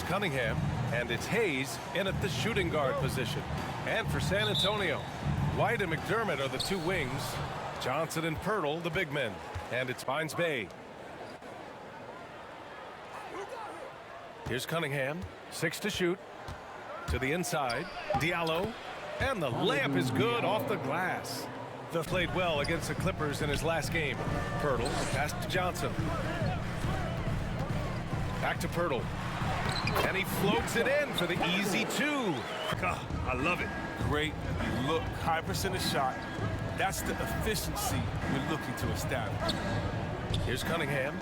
Cunningham, and it's Hayes in at the shooting guard position. And for San Antonio, White and McDermott are the two wings. Johnson and Pirtle, the big men. And it's Pines Bay. Here's Cunningham, 6 to shoot. To the inside, Diallo. And the layup is good off the glass. They played well against the Clippers in his last game. Pirtle, pass to Johnson. Back to Pirtle. And he floats it in for the easy 2. I love it. Great look, high percentage shot. That's the efficiency we're looking to establish. Here's Cunningham.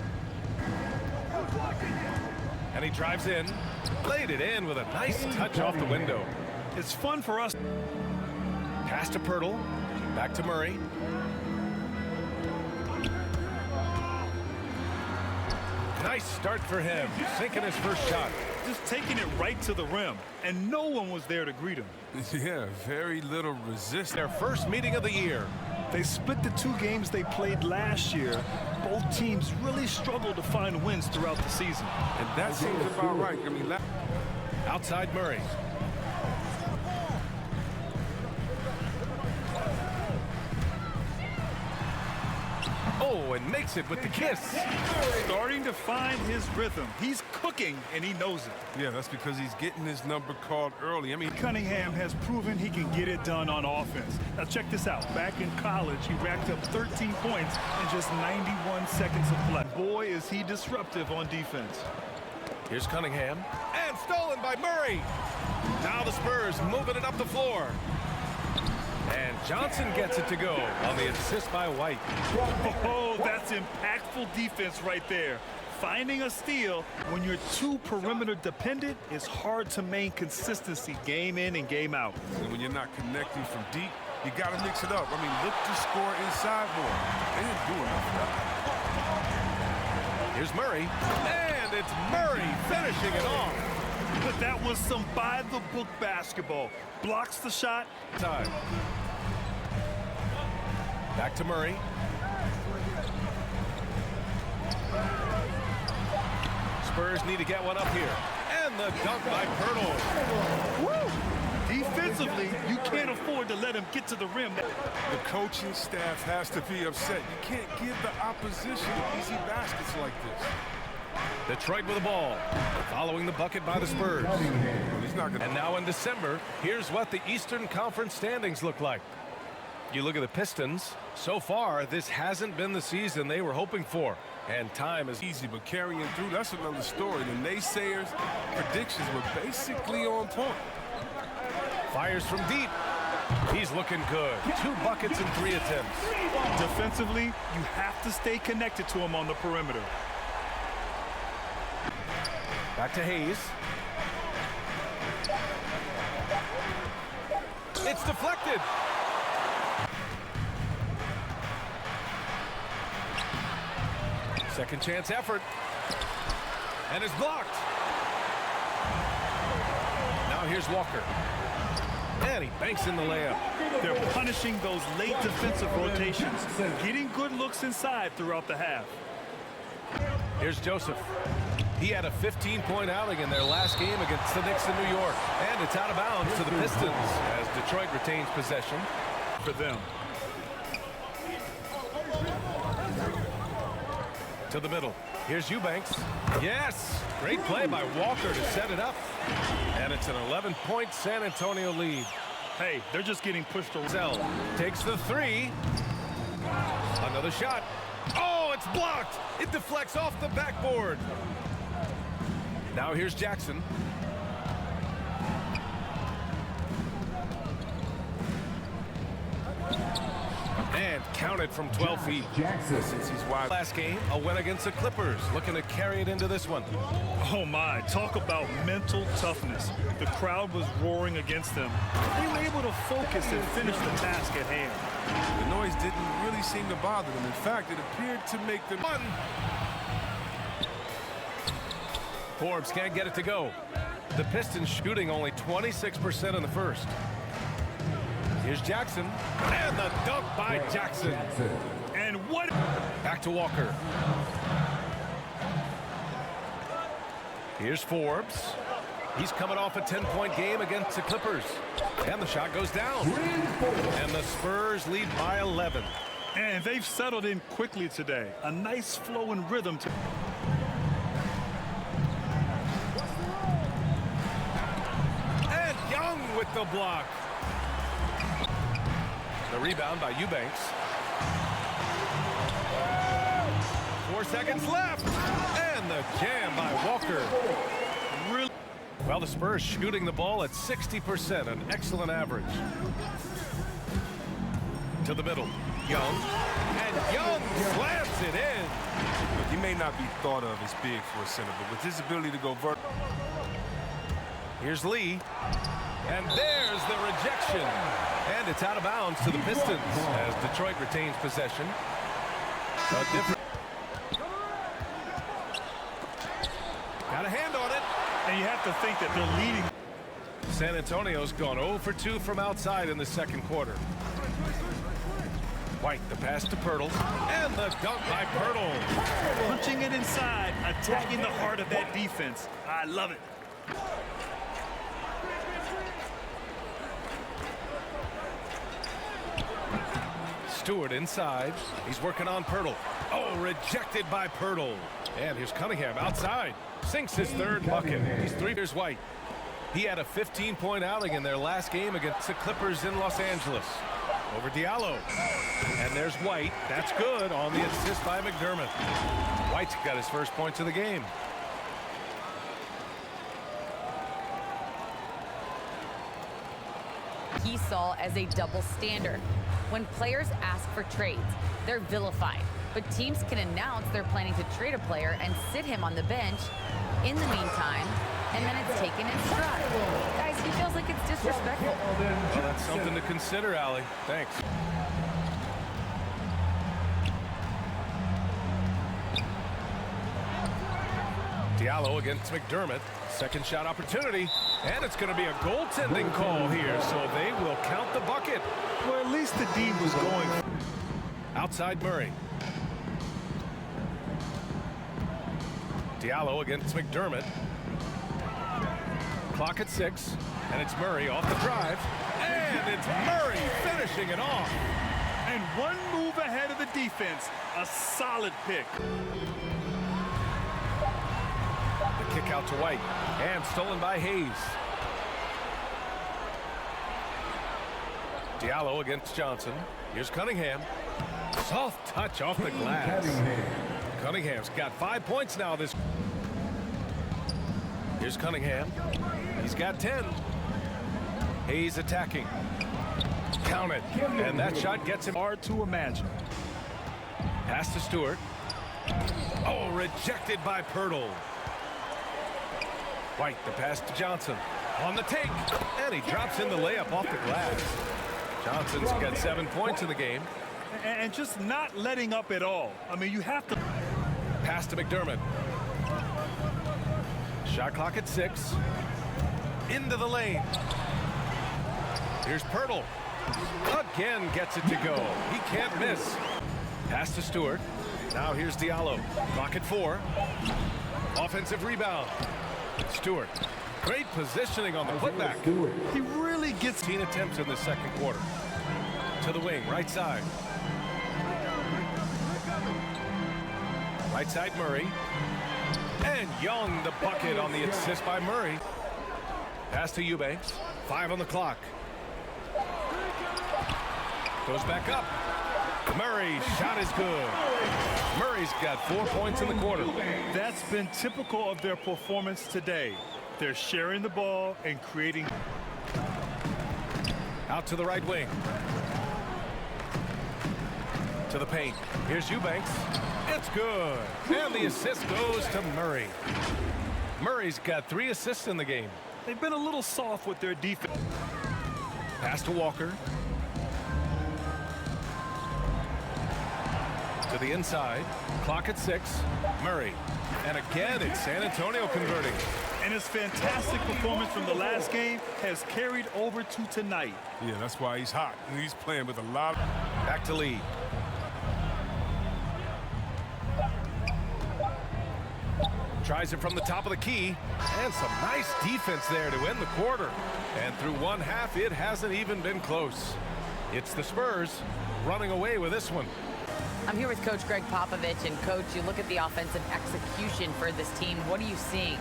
And he drives in. Laid it in with a nice touch off the window. It's fun for us. Pass to Pirtle. Back to Murray. Nice start for him, sinking his first shot. Just taking it right to the rim, and no one was there to greet him. Yeah, very little resistance. Their first meeting of the year. They split the 2 games they played last year. Both teams really struggled to find wins throughout the season. And that seems about right. I mean, outside Murray. Oh, and makes it with the kiss. Starting to find his rhythm. He's cooking, and he knows it. Yeah, that's because he's getting his number called early. I mean, Cunningham has proven he can get it done on offense. Now check this out. Back in college, he racked up 13 points in just 91 seconds of play. Boy, is he disruptive on defense. Here's Cunningham. And stolen by Murray. Now the Spurs moving it up the floor. And Johnson gets it to go on the assist by White. Oh, that's impactful defense right there. Finding a steal when you're too perimeter dependent is hard to maintain consistency game in and game out. And when you're not connecting from deep, you got to mix it up. I mean, look to score inside more. They didn't do enough of that. Here's Murray. And it's Murray finishing it off. But that was some by-the-book basketball. Blocks the shot. Time. Back to Murray. Spurs need to get one up here. And the dunk by Pirtle. Woo! Defensively, you can't afford to let him get to the rim. The coaching staff has to be upset. You can't give the opposition easy baskets like this. Detroit with the ball, following the bucket by the Spurs. And now in December, here's what the Eastern Conference standings look like. You look at the Pistons. So far, this hasn't been the season they were hoping for. And time is easy, but carrying through, that's another story. The naysayers' predictions were basically on point. Fires from deep. He's looking good. 2 buckets in 3 attempts. Defensively, you have to stay connected to him on the perimeter. Back to Hayes. It's deflected. Second chance effort. And it's blocked. Now here's Walker. And he banks in the layup. They're punishing those late defensive rotations, getting good looks inside throughout the half. Here's Joseph. He had a 15-point outing in their last game against the Knicks in New York. And it's out of bounds to the Pistons as Detroit retains possession for them. To the middle. Here's Eubanks. Yes! Great play by Walker to set it up. And it's an 11-point San Antonio lead. Hey, they're just getting pushed around. Zell takes the 3. Another shot. Oh, it's blocked! It deflects off the backboard. Now here's Jackson. And counted from 12 feet. Jackson, since he's wide. Last game, a win against the Clippers. Looking to carry it into this one. Oh my, talk about mental toughness. The crowd was roaring against them. They were able to focus and finish the task at hand. The noise didn't really seem to bother them. In fact, it appeared to make them fun. Forbes can't get it to go. The Pistons shooting only 26% in the first. Here's Jackson. And the dunk by Jackson. And what? Back to Walker. Here's Forbes. He's coming off a 10-point game against the Clippers. And the shot goes down. And the Spurs lead by 11. And they've settled in quickly today. A nice flow and rhythm to. And Young with the block. The rebound by Eubanks. 4 seconds left. And the jam by Walker. Really? Well, the Spurs shooting the ball at 60%, an excellent average. To the middle. Young. And Young slams it in. Look, he may not be thought of as big for a center, but with his ability to go vertical. Here's Lee. And there's the rejection. And it's out of bounds to the Pistons as Detroit retains possession. A different. Got a hand on it. And you have to think that they're leading. San Antonio's gone 0 for 2 from outside in the second quarter. White, the pass to Pirtle. And the dunk by Pirtle. Punching it inside, attacking the heart of that defense. I love it. Stewart inside. He's working on Pirtle. Oh, rejected by Pirtle. And here's Cunningham outside. Sinks his third bucket. He's 3. Here's White. He had a 15-point outing in their last game against the Clippers in Los Angeles. Over Diallo. And there's White. That's good on the assist by McDermott. White's got his first points of the game. He saw as a double standard. When players ask for trades, they're vilified. But teams can announce they're planning to trade a player and sit him on the bench in the meantime, and then it's taken in stride. Guys, he feels like it's disrespectful. Well, that's something to consider, Allie. Thanks. Diallo against McDermott. Second shot opportunity. And it's going to be a goaltending call here, so they will count the bucket. Well, at least the D was going. Outside Murray. Diallo against McDermott. Clock at 6. And it's Murray off the drive. And it's Murray finishing it off. And one move ahead of the defense. A solid pick. The kick out to White. And stolen by Hayes. Diallo against Johnson. Here's Cunningham. Soft touch off the glass. Cunningham's got 5 points now this. Here's Cunningham. He's got 10. Hayes attacking. Count it. And that shot gets him. Hard to imagine. Pass to Stewart. Oh, rejected by Pirtle. White, the pass to Johnson. On the take. And he drops in the layup off the glass. Johnson's got 7 points in the game. And just not letting up at all. I mean, you have to. Pass to McDermott. Shot clock at 6. Into the lane. Here's Pirtle. Again gets it to go. He can't miss. Pass to Stewart. Now here's Diallo. Clock at 4. Offensive rebound. Stewart. Great positioning on the putback. He really gets 10 attempts in the second quarter. To the wing, right side. Right side Murray. And Young the bucket on the assist by Murray. Pass to Eubanks. 5 on the clock. Goes back up. Murray's shot is good. Murray's got 4 points in the quarter. That's been typical of their performance today. They're sharing the ball and creating. Out to the right wing. To the paint. Here's Eubanks. It's good. And the assist goes to Murray. Murray's got 3 assists in the game. They've been a little soft with their defense. Pass to Walker. To the inside. Clock at 6. Murray. And again, it's San Antonio converting. And his fantastic performance from the last game has carried over to tonight. Yeah, that's why he's hot. He's playing with a lot. Back to Lee. Tries it from the top of the key. And some nice defense there to end the quarter. And through one half, it hasn't even been close. It's the Spurs running away with this one. I'm here with Coach Greg Popovich. And, Coach, you look at the offensive execution for this team. What are you seeing?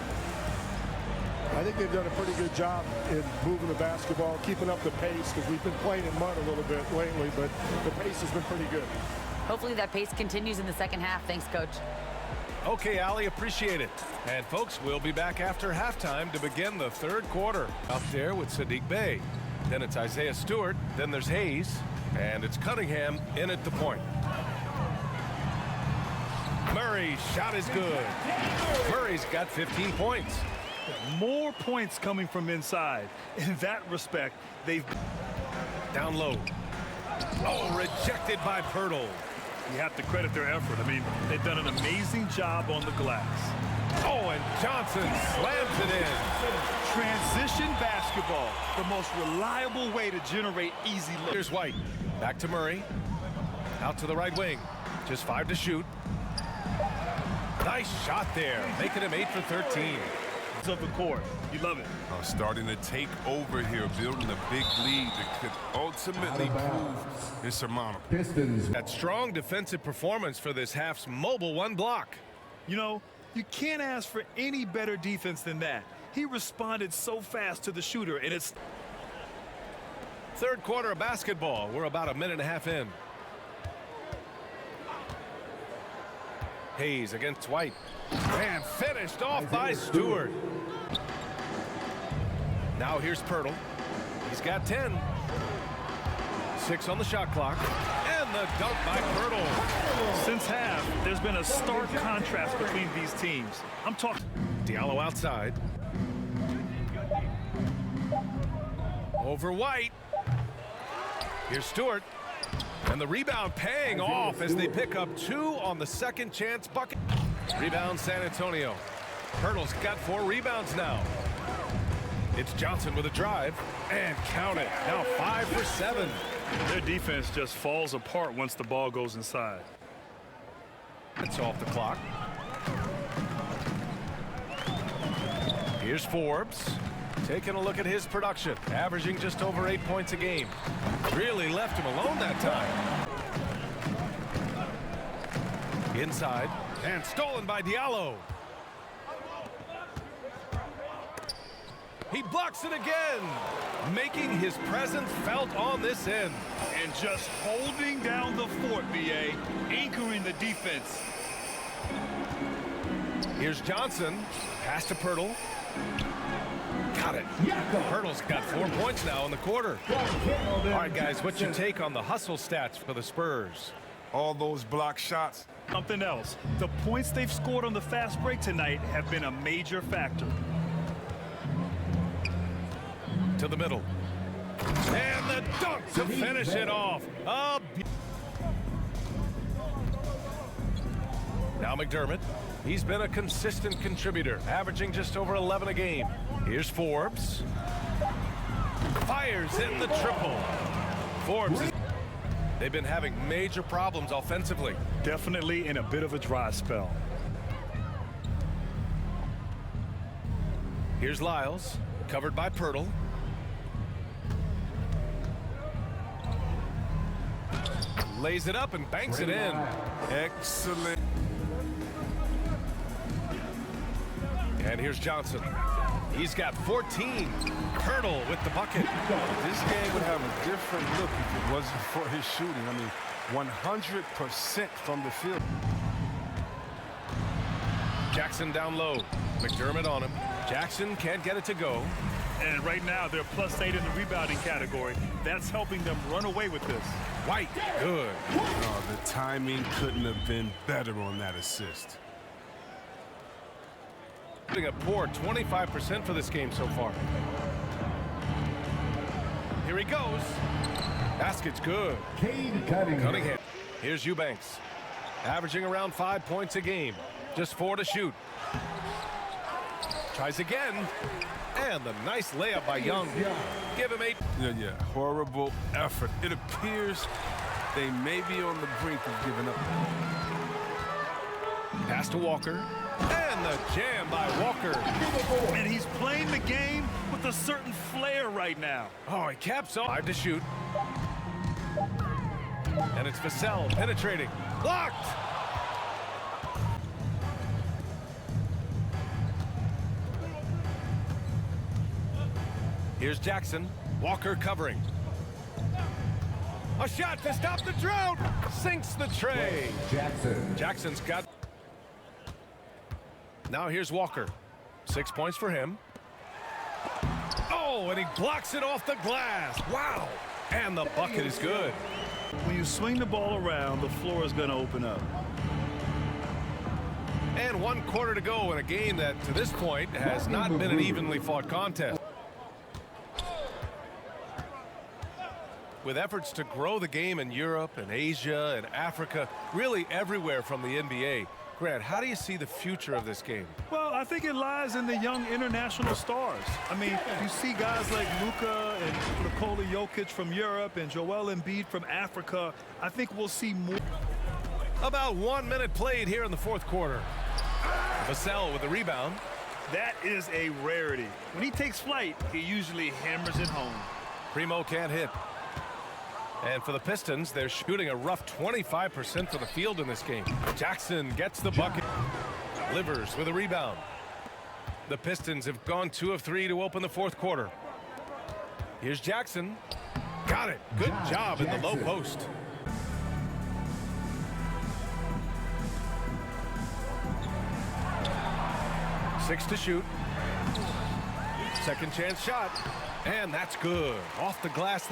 I think they've done a pretty good job in moving the basketball, keeping up the pace, because we've been playing in mud a little bit lately, but the pace has been pretty good. Hopefully that pace continues in the second half. Thanks, Coach. Okay, Allie, appreciate it. And, folks, we'll be back after halftime to begin the third quarter. Up there with Sadiq Bey. Then it's Isaiah Stewart. Then there's Hayes. And it's Cunningham in at the point. Murray's shot is good. Murray's got 15 points. More points coming from inside. In that respect, they've... Down low. Oh, rejected by Pirtle. You have to credit their effort. I mean, they've done an amazing job on the glass. Oh, and Johnson slams it in. Transition basketball, the most reliable way to generate easy looks. Here's White. Back to Murray. Out to the right wing. Just 5 to shoot. Nice shot there, making him 8 for 13. Of the court. You love it. Starting to take over here, building a big lead that could ultimately prove insurmountable. Pistons. That strong defensive performance for this half's mobile one block. You know, you can't ask for any better defense than that. He responded so fast to the shooter, and it's... Third quarter of basketball. We're about a minute and a half in. Hayes against White. And finished off by Stewart. Now here's Pirtle. He's got 10. 6 on the shot clock. And the dunk by Pirtle. Since half, there's been a stark contrast between these teams. I'm talking... Diallo outside. Over White. Here's Stewart. And the rebound paying off as they pick up 2 on the second chance bucket. Rebound San Antonio. Pirtle's got 4 rebounds now. It's Johnson with a drive. And count it. Now 5 for 7. Their defense just falls apart once the ball goes inside. It's off the clock. Here's Forbes. Taking a look at his production. Averaging just over 8 points a game. Really left him alone that time. Inside. And stolen by Diallo. He blocks it again. Making his presence felt on this end. And just holding down the fort, B.A. Anchoring the defense. Here's Johnson. Pass to Pirtle. Got it. Pirtle's got 4 points now in the quarter. All right, guys, what's your take on the hustle stats for the Spurs? All those block shots. Something else. The points they've scored on the fast break tonight have been a major factor. To the middle. And the dunk to finish it off. Now McDermott. He's been a consistent contributor, averaging just over 11 a game. Here's Forbes. Fires in the triple. Forbes. They've been having major problems offensively. Definitely in a bit of a dry spell. Here's Lyles, covered by Pirtle. Lays it up and banks it in. Excellent. And here's Johnson. He's got 14. Pirtle with the bucket. This game would have a different look if it wasn't for his shooting. I mean, 100% from the field. Jackson down low. McDermott on him. Jackson can't get it to go. And right now, they're +8 in the rebounding category. That's helping them run away with this. White, good. Oh, the timing couldn't have been better on that assist. A poor 25% for this game so far. Here he goes. Basket's good. Cunningham. Here's Eubanks. Averaging around 5 points a game. Just 4 to shoot. Tries again. And the nice layup by Young. Give him 8. Yeah. Horrible effort. It appears they may be on the brink of giving up. Pass to Walker. And the jam by Walker. And he's playing the game with a certain flair right now. Oh, he caps off. 5 to shoot. And it's Vassell penetrating. Blocked! Here's Jackson. Walker covering. A shot to stop the drought. Sinks the tray. Jackson's got. Now here's Walker. 6 points for him. Oh, and he blocks it off the glass. Wow. And the bucket is good. When you swing the ball around, the floor is going to open up. And 1 quarter to go in a game that, to this point, has not been an evenly fought contest. With efforts to grow the game in Europe and Asia and Africa, really everywhere from the NBA. Grant, how do you see the future of this game? Well, I think it lies in the young international stars. I mean, you see guys like Luka and Nikola Jokic from Europe and Joel Embiid from Africa. I think we'll see more. About 1 minute played here in the fourth quarter. Vassell with the rebound. That is a rarity. When he takes flight, he usually hammers it home. Primo can't hit. And for the Pistons, they're shooting a rough 25% for the field in this game. Jackson gets the bucket. Livers with a rebound. The Pistons have gone 2 of 3 to open the fourth quarter. Here's Jackson. Got it. Good job in the low post. Six to shoot. Second chance shot. And that's good. Off the glass.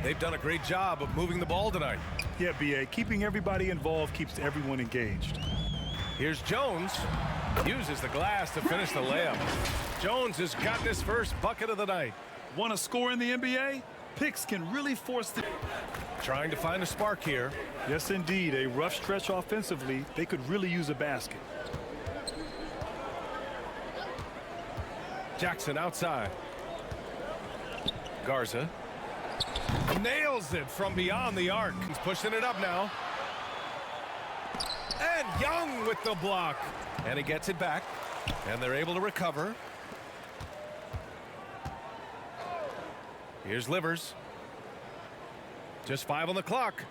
They've done a great job of moving the ball tonight. Yeah, B.A. Keeping everybody involved keeps everyone engaged. Here's Jones. Uses the glass to finish the layup. Jones has got his first bucket of the night. Want to score in the NBA? Picks can really force the... Trying to find a spark here. Yes, indeed. A rough stretch offensively. They could really use a basket. Jackson outside. Garza. Nails it from beyond the arc. He's pushing it up now. And Young with the block. And he gets it back. And they're able to recover. Here's Livers. Just 5 on the clock.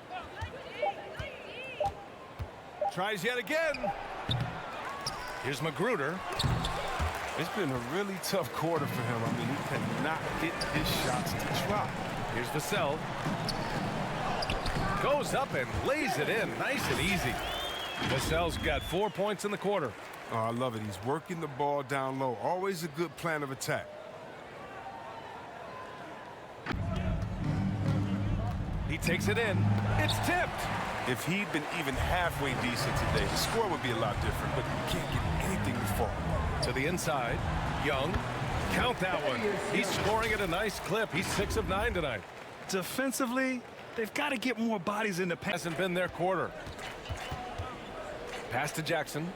Tries yet again. Here's Magruder. It's been a really tough quarter for him. I mean, he cannot get his shots to drop. Here's Vassell. Goes up and lays it in. Nice and easy. Vassell's got 4 points in the quarter. Oh, I love it. He's working the ball down low. Always a good plan of attack. He takes it in. It's tipped. If he'd been even halfway decent today, the score would be a lot different, but you can't get anything to fall. To the inside. Young. Count that one. He's scoring at a nice clip. He's 6 of 9 tonight. Defensively, they've got to get more bodies in the paint. Hasn't been their quarter. Pass to Jackson.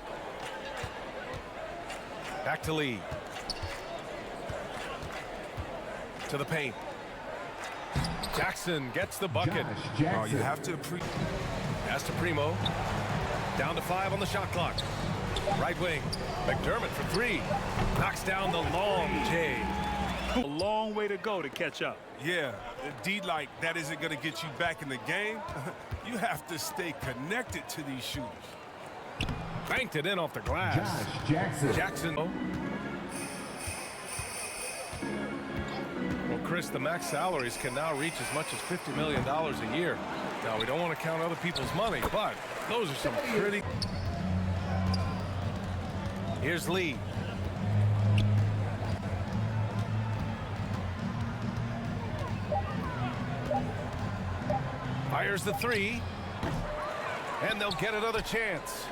Back to Lee. To the paint. Jackson gets the bucket. Oh, you have to appreciate. Pass to Primo. Down to 5 on the shot clock. Right wing. McDermott for 3. Knocks down the long J. A long way to go to catch up. Yeah, indeed, like that isn't going to get you back in the game. You have to stay connected to these shooters. Banked it in off the glass. Jackson. Well, Chris, the max salaries can now reach as much as $50 million a year. Now, we don't want to count other people's money, but those are some pretty... Here's Lee. Fires the 3. And they'll get another chance.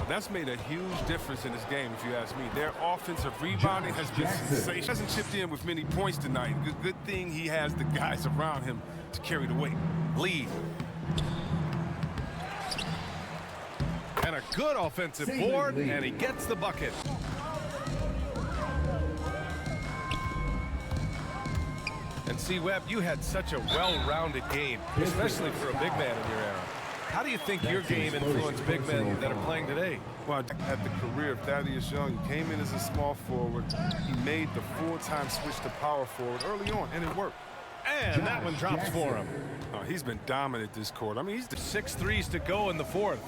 That's made a huge difference in this game, if you ask me. Their offensive rebounding has been sensational. He hasn't chipped in with many points tonight. Good thing he has the guys around him to carry the weight. Lee. And a good offensive board, and he gets the bucket. And see, Webb, you had such a well-rounded game, especially for a big man in your era. How do you think your game influenced big men that are playing today? Well, at the career of Thaddeus Young, he came in as a small forward. He made the full-time switch to power forward early on, and it worked. And that one drops for him. Oh, he's been dominant this quarter. I mean, he's the 6 threes to go in the fourth.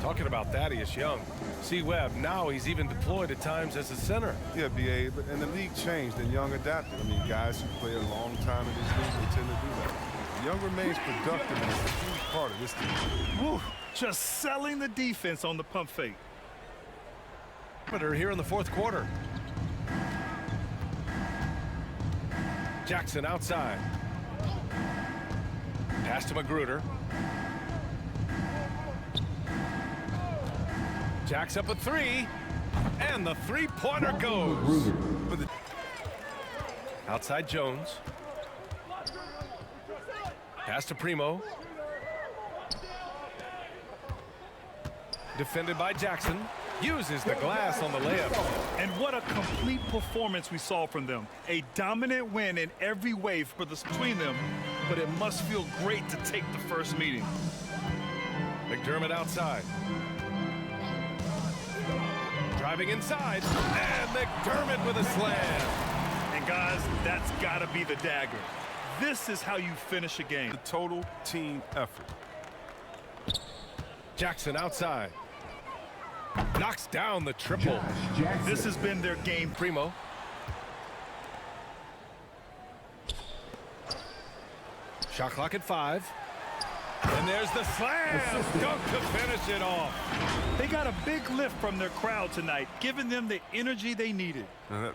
Talking about Thaddeus Young. See Webb, now he's even deployed at times as a center. Yeah, B.A., and the league changed and Young adapted. I mean, guys who play a long time in this league, they tend to do that. Young remains productive and is a huge part of this team. Woo, just selling the defense on the pump fake. Here in the fourth quarter. Jackson outside. Pass to Magruder. Jacks up a three. And the three-pointer goes. Outside Jones. Pass to Primo. Defended by Jackson. Uses the glass on the layup. And what a complete performance we saw from them. A dominant win in every way for between them, but it must feel great to take the first meeting. McDermott outside. Driving inside. And McDermott with a slam. And guys, that's got to be the dagger. This is how you finish a game. The total team effort. Jackson outside. Knocks down the triple. This has been their game. Primo. Shot clock at 5. And there's the slam. Dunk to finish it off. They got a big lift from their crowd tonight, giving them the energy they needed.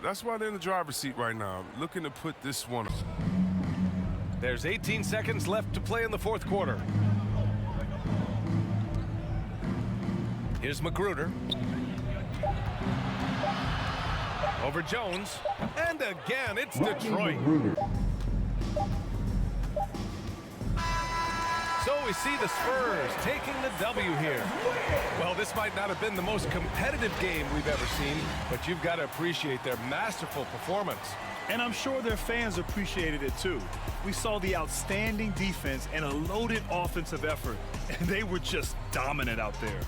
That's why they're in the driver's seat right now, looking to put this one. There's 18 seconds left to play in the fourth quarter. Here's Magruder. Over Jones. And again, it's Detroit. So we see the Spurs taking the W here. Well, this might not have been the most competitive game we've ever seen, but you've got to appreciate their masterful performance. And I'm sure their fans appreciated it too. We saw the outstanding defense and a loaded offensive effort, and they were just dominant out there.